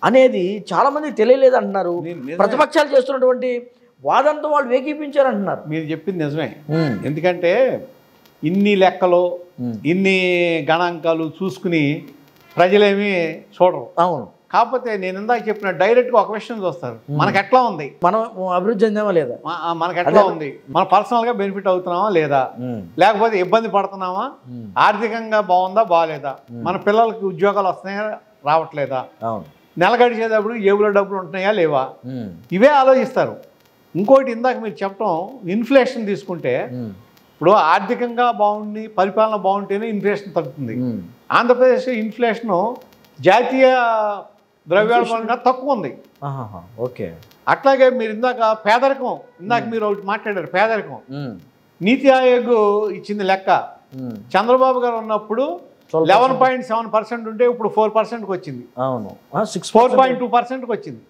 అనేది చాలామంది తెలియలేదు అంటున్నారు. ప్రతిపక్షాలు చేస్తున్నటువంటి వాదంతో వాళ్ళు ఏకీపించారంటున్నారు. మీరు చెప్పింది నిజమే. ఎందుకంటే ఇన్ని లెక్కలు, ఇన్ని గణాంకాలు చూసుకుని ప్రజలేమీ చూడరు. అవును. కాకపోతే నేను ఇందాక చెప్పిన డైరెక్ట్గా ఒక విషయం చూస్తారు, మనకు ఎట్లా ఉంది, మనం అభివృద్ధి చెందామా లేదా, మనకు ఎట్లా ఉంది, మనం పర్సనల్గా బెనిఫిట్ అవుతున్నామా లేదా, లేకపోతే ఇబ్బంది పడుతున్నామా, ఆర్థికంగా బాగుందా బాగాలేదా, మన పిల్లలకి ఉద్యోగాలు వస్తున్నాయా రావట్లేదా, నెల గడిచేటప్పుడు జేబులో డబ్బులు ఉంటున్నాయా లేవా, ఇవే ఆలోచిస్తారు. ఇంకోటి ఇందాక మీరు చెప్పడం, ఇన్ఫ్లేషన్ తీసుకుంటే ఇప్పుడు ఆర్థికంగా బాగుండి పరిపాలన బాగుంటేనే ఇన్ఫ్లేషన్ తగ్గుతుంది. ఆంధ్రప్రదేశ్ ఇన్ఫ్లేషను జాతీయ ద్రవ్యోల్బణంగా తక్కువ ఉంది. ఓకే. అట్లాగే మీరు ఇందాక పేదరికం, ఇందాక మీరు ఒకటి మాట్లాడారు పేదరికం. నీతి ఆయోగ్ ఇచ్చింది లెక్క, చంద్రబాబు గారు ఉన్నప్పుడు 11.7% ఉంటే ఇప్పుడు 4%కి వచ్చింది. అవును. 4.2%కి వచ్చింది.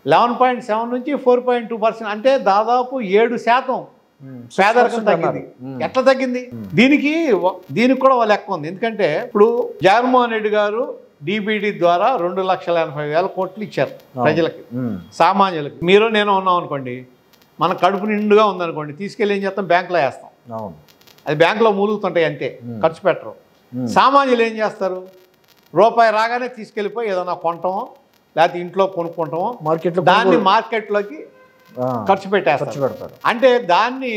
11.7 నుంచి 4.2%, అంటే దాదాపు 7% పేదరికం తగ్గింది. ఎట్లా తగ్గింది? దీనికి కూడా లెక్క ఉంది. ఎందుకంటే ఇప్పుడు జగన్మోహన్ రెడ్డి గారు డిబిడి ద్వారా 2,80,000 కోట్లు ఇచ్చారు ప్రజలకి, సామాన్యులకి. మీరు నేను ఉన్నాం అనుకోండి, మన కడుపు నిండుగా ఉందనుకోండి, తీసుకెళ్ళి ఏం చేస్తాం, బ్యాంకులో వేస్తాం. అది బ్యాంకులో మూలుగుతుంటాయి అంతే, ఖర్చు పెట్టరు. సామాన్యులు ఏం చేస్తారు, రూపాయి రాగానే తీసుకెళ్ళిపోయి ఏదైనా కొనటమో లేకపోతే ఇంట్లో కొనుక్కుంటామో మార్కెట్లో దాన్ని మార్కెట్లోకి ఖర్చు పెట్టేస్తారు. అంటే దాన్ని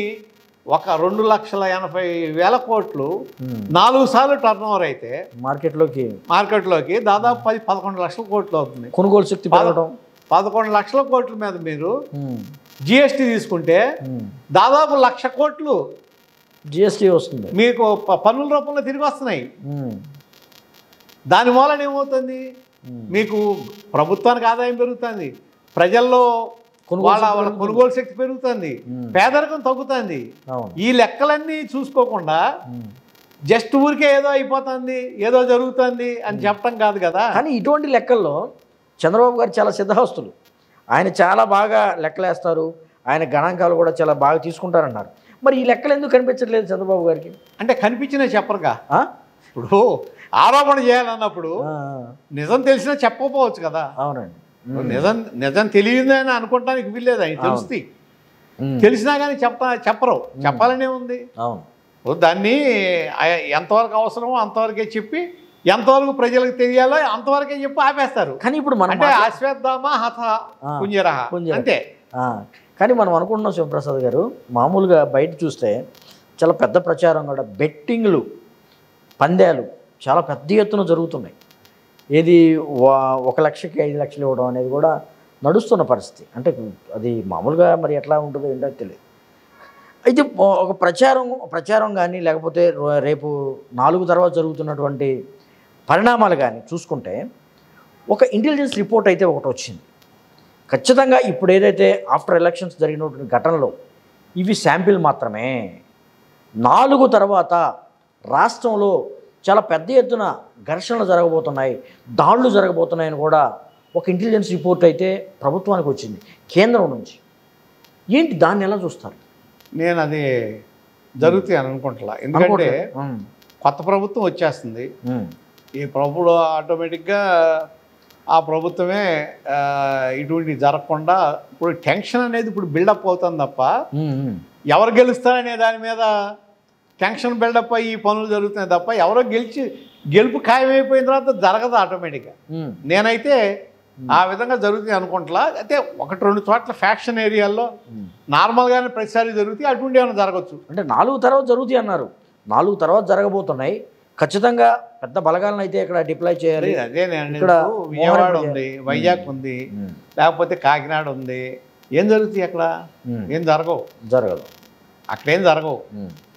ఒక 2,80,000 కోట్లు 4 సార్లు టర్న్ ఓవర్ అయితే మార్కెట్లోకి దాదాపు 10-11 లక్షల కోట్లు అవుతుంది. కొనుగోలు శక్తి 11 లక్షల కోట్ల మీద మీరు జిఎస్టీ తీసుకుంటే దాదాపు 1,00,000 కోట్లు జిఎస్టీ వస్తుంది, మీకు పన్నుల రూపంలో తిరిగి వస్తున్నాయి. దాని మూలన ఏమవుతుంది, మీకు ప్రభుత్వానికి ఆదాయం పెరుగుతుంది, ప్రజల్లో వాళ్ళ కొనుగోలు శక్తి పెరుగుతుంది, పేదరికం తగ్గుతుంది. ఈ లెక్కలన్నీ చూసుకోకుండా జస్ట్ ఊరికే ఏదో అయిపోతుంది, ఏదో జరుగుతుంది అని చెప్పడం కాదు కదా. కానీ ఇటువంటి లెక్కల్లో చంద్రబాబు గారు చాలా సిద్ధహస్తులు, ఆయన చాలా బాగా లెక్కలేస్తారు, ఆయన గణాంకాలు కూడా చాలా బాగా తీసుకుంటారన్నారు. మరి ఈ లెక్కలు ఎందుకు కనిపించట్లేదు చంద్రబాబు గారికి? అంటే కనిపించినా చెప్పరుగా. ఇప్పుడు ఆరోపణ చేయాలన్నప్పుడు నిజం తెలిసినా చెప్పకపోవచ్చు కదా. అవునండి, నిజం తెలియదని అనుకోవటానికి వీల్లేదు. ఆయన తెలుస్తుంది, తెలిసినా కానీ చెప్పరు. చెప్పాలనే ఉంది. దాన్ని ఎంతవరకు అవసరమో అంతవరకే చెప్పి, ఎంతవరకు ప్రజలకు తెలియాలో అంతవరకే చెప్పి ఆపేస్తారు. కానీ ఇప్పుడు అంటే అశ్వత్థామ హత కుంజరహ అంతే. కానీ మనం అనుకుంటున్నాం శివప్రసాద్ గారు, మామూలుగా బయట చూస్తే చాలా పెద్ద ప్రచారం కూడా, బెట్టింగ్లు, పందాలు చాలా పెద్ద ఎత్తున జరుగుతున్నాయి. ఏది 1 లక్షకి 5 లక్షలు ఇవ్వడం అనేది కూడా నడుస్తున్న పరిస్థితి. అంటే అది మామూలుగా మరి ఎట్లా ఉంటుందో ఏంటో తెలియదు. అయితే ఒక ప్రచారం కానీ లేకపోతే రేపు 4 తర్వాత జరుగుతున్నటువంటి పరిణామాలు కానీ చూసుకుంటే, ఒక ఇంటెలిజెన్స్ రిపోర్ట్ అయితే ఒకటి వచ్చింది. ఖచ్చితంగా ఇప్పుడు ఏదైతే ఆఫ్టర్ ఎలక్షన్స్ జరిగినటువంటి ఘటనలో ఇవి శాంపిల్ మాత్రమే. 4 తర్వాత రాష్ట్రంలో చాలా పెద్ద ఎత్తున ఘర్షణలు జరగబోతున్నాయి, దాడులు జరగబోతున్నాయని కూడా ఒక ఇంటెలిజెన్స్ రిపోర్ట్ అయితే ప్రభుత్వానికి వచ్చింది కేంద్రం నుంచి. ఏంటి దాన్ని ఎలా చూస్తారు? నేను అది జరుగుతాయి అని అనుకుంటున్నా. ఎందుకంటే కొత్త ప్రభుత్వం వచ్చేస్తుంది, ఈ ప్రభుత్వం ఆటోమేటిక్గా ఆ ప్రభుత్వమే ఇటువంటి జరగకుండా ఇప్పుడు టెన్షన్ అనేది ఇప్పుడు బిల్డప్ అవుతుంది తప్ప, ఎవరు గెలుస్తారనే దాని మీద టెన్షన్ బిల్డప్ అయ్యి ఈ పనులు జరుగుతున్నాయి తప్ప, ఎవరో గెలుపు ఖాయమైపోయిన తర్వాత జరగదు ఆటోమేటిక్గా. నేనైతే ఆ విధంగా జరుగుతుంది అనుకుంటా. అయితే 1-2 చోట్ల ఫ్యాక్షన్ ఏరియాల్లో నార్మల్గానే ప్రతిసారి జరుగుతాయి, అటువంటి ఏమైనా జరగచ్చు. అంటే 4 తర్వాత జరుగుతాయి అన్నారు, 4 తర్వాత జరగబోతున్నాయి. ఖచ్చితంగా పెద్ద బలగాలను అయితే ఇక్కడ డిప్లాయ్ చేయాలి. అదే ఇక్కడ విజయవాడ ఉంది, వైజాగ్ ఉంది, లేకపోతే కాకినాడ ఉంది. ఏం జరుగుతాయి అక్కడ? ఏం జరగదు అక్కడేం జరగవు.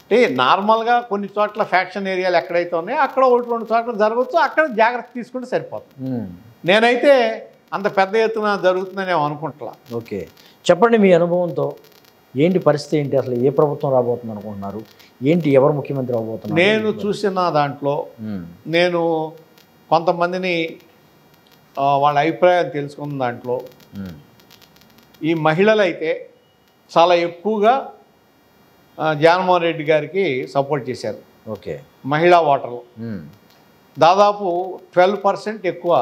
అంటే నార్మల్గా కొన్ని చోట్ల ఫ్యాక్షన్ ఏరియాలు ఎక్కడైతే ఉన్నాయో అక్కడ 1-2 చోట్ల జరగవచ్చు, అక్కడ జాగ్రత్త తీసుకుంటే సరిపోతుంది. నేనైతే అంత పెద్ద ఎత్తున జరుగుతుందని అనుకుంటున్నా. ఓకే, చెప్పండి మీ అనుభవంతో ఏంటి పరిస్థితి, ఏంటి అసలు ఏ ప్రభుత్వం రాబోతుంది అనుకుంటున్నారు, ఏంటి ఎవరు ముఖ్యమంత్రి అవబోతున్నారు? నేను చూసిన దాంట్లో నేను కొంతమందిని వాళ్ళ అభిప్రాయాలు తెలుసుకున్న దాంట్లో ఈ మహిళలు అయితే చాలా ఎక్కువగా జగన్మోహన్ రెడ్డి గారికి సపోర్ట్ చేశారు. ఓకే, మహిళా ఓటర్లు దాదాపు 12% ఎక్కువ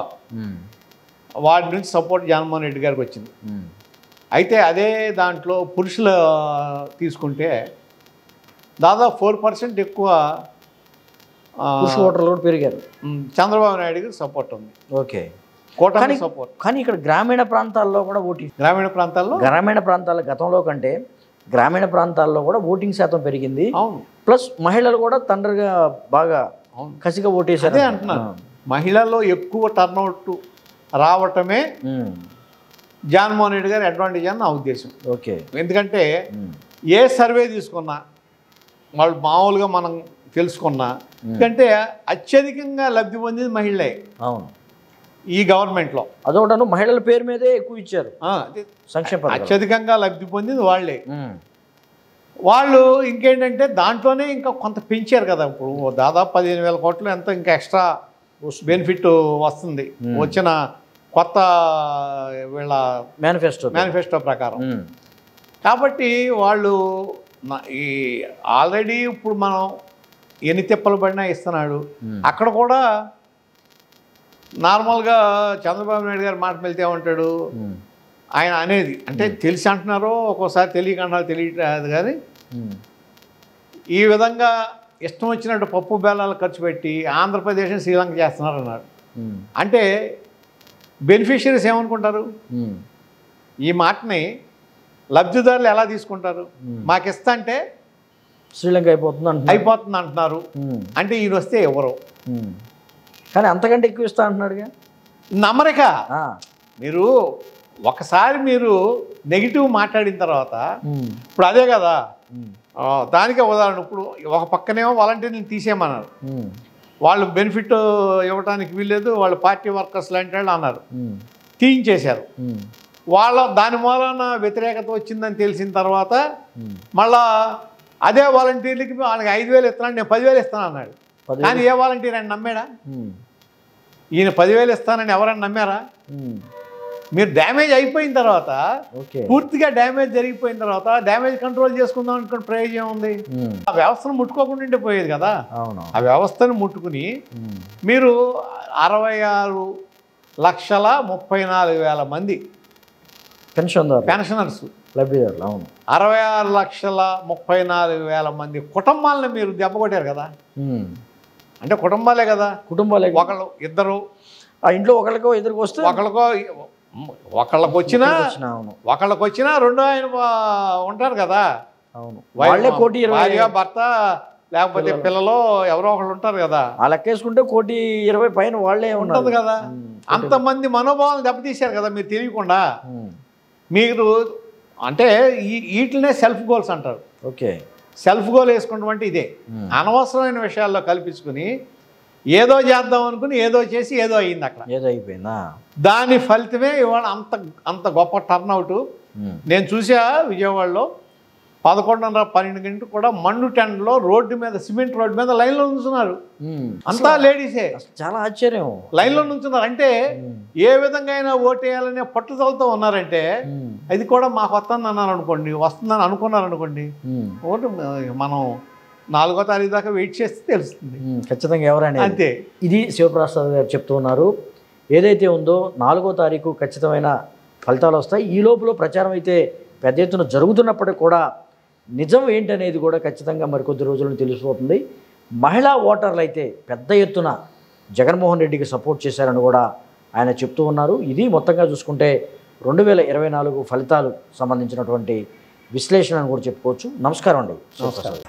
వాటి నుంచి సపోర్ట్ జగన్మోహన్ రెడ్డి గారికి వచ్చింది. అయితే అదే దాంట్లో పురుషులు తీసుకుంటే దాదాపు 4% ఎక్కువ ఓటర్లు కూడా పెరిగారు. చంద్రబాబు నాయుడు గారికి సపోర్ట్ ఉంది. ఓకే, కూటమి సపోర్ట్. కానీ ఇక్కడ గ్రామీణ ప్రాంతాల్లో కూడా గ్రామీణ ప్రాంతాల్లో గతంలో కంటే గ్రామీణ ప్రాంతాల్లో కూడా ఓటింగ్ శాతం పెరిగింది. అవును, ప్లస్ మహిళలు కూడా తండ్రిగా బాగా కసిగా ఓటేశారు. అదే అంటున్నాను, మహిళల్లో ఎక్కువ టర్న్అవుట్ రావటమే జగన్మోహన్ రెడ్డి గారి అడ్వాంటేజ్ అని నా ఉద్దేశం. ఓకే, ఎందుకంటే ఏ సర్వే తీసుకున్నా వాళ్ళు మామూలుగా మనం తెలుసుకున్నా ఎందుకంటే అత్యధికంగా లబ్ధి పొందింది మహిళలే. అవును, ఈ గవర్నమెంట్లో అదొకటను మహిళల పేరు మీదే ఎక్కువ ఇచ్చారు సంక్షేమ. అత్యధికంగా లబ్ధి పొందింది వాళ్ళే. వాళ్ళు ఇంకేంటంటే దాంట్లోనే ఇంకా కొంత పెంచారు కదా. ఇప్పుడు దాదాపు 15,000 కోట్లు ఎంతో ఇంకా ఎక్స్ట్రా బెనిఫిట్ వస్తుంది వచ్చిన కొత్త వీళ్ళ మేనిఫెస్టో ప్రకారం. కాబట్టి వాళ్ళు ఈ ఆల్రెడీ ఇప్పుడు మనం ఎన్ని తిప్పలు పడినా ఇస్తున్నాడు. అక్కడ కూడా నార్మల్గా చంద్రబాబు నాయుడు గారు మాట వెళ్తే ఏమంటాడు ఆయన అనేది, అంటే తెలిసి అంటున్నారో ఒక్కోసారి తెలియకుండా తెలియదు కానీ ఈ విధంగా ఇష్టం వచ్చినట్టు పప్పు బెల్లాలు ఖర్చు పెట్టి ఆంధ్రప్రదేశ్ని శ్రీలంక చేస్తున్నారు అన్నాడు. అంటే బెనిఫిషియరీస్ ఏమనుకుంటారు? ఈ మాటని లబ్ధిదారులు ఎలా తీసుకుంటారు? మాకు ఇస్తా అంటే శ్రీలంక అయిపోతుంది అంటున్నారు. అంటే ఈయన వస్తే ఎవరు? కానీ అంతకంటే ఎక్కువ ఇస్తా అంటున్నాడుగా. నమ్మరిక మీరు ఒకసారి మీరు నెగిటివ్ మాట్లాడిన తర్వాత ఇప్పుడు అదే కదా, దానికే ఉదాహరణ. ఇప్పుడు ఒక పక్కనేమో వాలంటీర్ని తీసేయమన్నారు, వాళ్ళు బెనిఫిట్ ఇవ్వడానికి వీల్లేదు, వాళ్ళు పార్టీ వర్కర్స్ లాంటి వాళ్ళు అన్నారు, తీయించేశారు. దాని మూలన వ్యతిరేకత వచ్చిందని తెలిసిన తర్వాత మళ్ళా అదే వాలంటీర్లకి వాళ్ళకి 5,000 ఇస్తాను, నేను 10,000 ఇస్తాను అన్నాడు. కానీ ఏ వాలంటీర్ అని నమ్మాడా? ఈయన 10,000 ఇస్తానని ఎవరన్నా నమ్మారా? మీరు డ్యామేజ్ అయిపోయిన తర్వాత, పూర్తిగా డ్యామేజ్ జరిగిపోయిన తర్వాత డ్యామేజ్ కంట్రోల్ చేసుకుందాం అనుకున్న ప్రయోజనం ఉంది. ఆ వ్యవస్థను ముట్టుకోకుండా ఉంటే పోయేది కదా. ఆ వ్యవస్థను ముట్టుకుని మీరు 66,34,000 మంది పెన్షనర్స్, లబ్ధిదారులు, 66,34,000 మంది కుటుంబాలను మీరు దెబ్బకొట్టారు కదా. అంటే కుటుంబాలే కదా, ఒకళ్ళు ఇద్దరు ఆ ఇంట్లో ఒకళ్ళకో ఇద్దరికి వస్తే ఒకళ్ళకి వచ్చినా రెండో ఆయన ఉంటారు కదా. వాళ్ళే 1,20,000 భర్త లేకపోతే పిల్లలు ఎవరో ఒకళ్ళు ఉంటారు కదా. ఆ లెక్కేసుకుంటే 1,20,000 పైన వాళ్ళే ఉంటుంది కదా. అంతమంది మనోభావాలు దెబ్బతీశారు కదా మీరు తెలియకుండా. మీరు అంటే వీటినే సెల్ఫ్ గోల్స్ అంటారు. సెల్ఫ్ గోల్ వేసుకుంటాం అంటే ఇదే. అనవసరమైన విషయాల్లో కల్పించుకుని ఏదో చేద్దాం అనుకుని ఏదో చేసి ఏదో అయ్యింది, అక్కడ ఏదో అయిపోయిందా. దాని ఫలితమే ఇవాళ అంత గొప్ప టర్న్అవుట్. నేను చూసా విజయవాడలో 11:30-12 గంటలకు కూడా మండు టెండలో రోడ్డు మీద, సిమెంట్ రోడ్డు మీద లైన్లో నుంచున్నారు. అంతా లేడీసే. చాలా ఆశ్చర్యం. లైన్లో నుంచున్నారు అంటే ఏ విధంగా అయినా ఓటేయాలనే పట్టుదలతో ఉన్నారంటే, అది కూడా మాకు వస్తుంది అన్నారు అనుకోండి, వస్తుందని అనుకున్నారు అనుకోండి, ఓటు మనం 4వ తారీఖు దాకా వెయిట్ చేస్తే తెలుస్తుంది ఖచ్చితంగా ఎవరైనా. అంతే. ఇది శివప్రసాద్ గారు చెప్తూ ఉన్నారు. ఏదైతే ఉందో 4వ తారీఖు ఖచ్చితమైన ఫలితాలు వస్తాయి. ఈ లోపల ప్రచారం అయితే పెద్ద ఎత్తున జరుగుతున్నప్పటికీ కూడా నిజం ఏంటనేది కూడా ఖచ్చితంగా మరికొద్ది రోజులను తెలిసిపోతుంది. మహిళా ఓటర్లు అయితే పెద్ద ఎత్తున జగన్మోహన్ రెడ్డికి సపోర్ట్ చేశారని కూడా ఆయన చెప్తూ ఉన్నారు. ఇది మొత్తంగా చూసుకుంటే 2024 ఫలితాలు సంబంధించినటువంటి విశ్లేషణ అని కూడా చెప్పుకోవచ్చు. నమస్కారం అండి. నమస్కారం.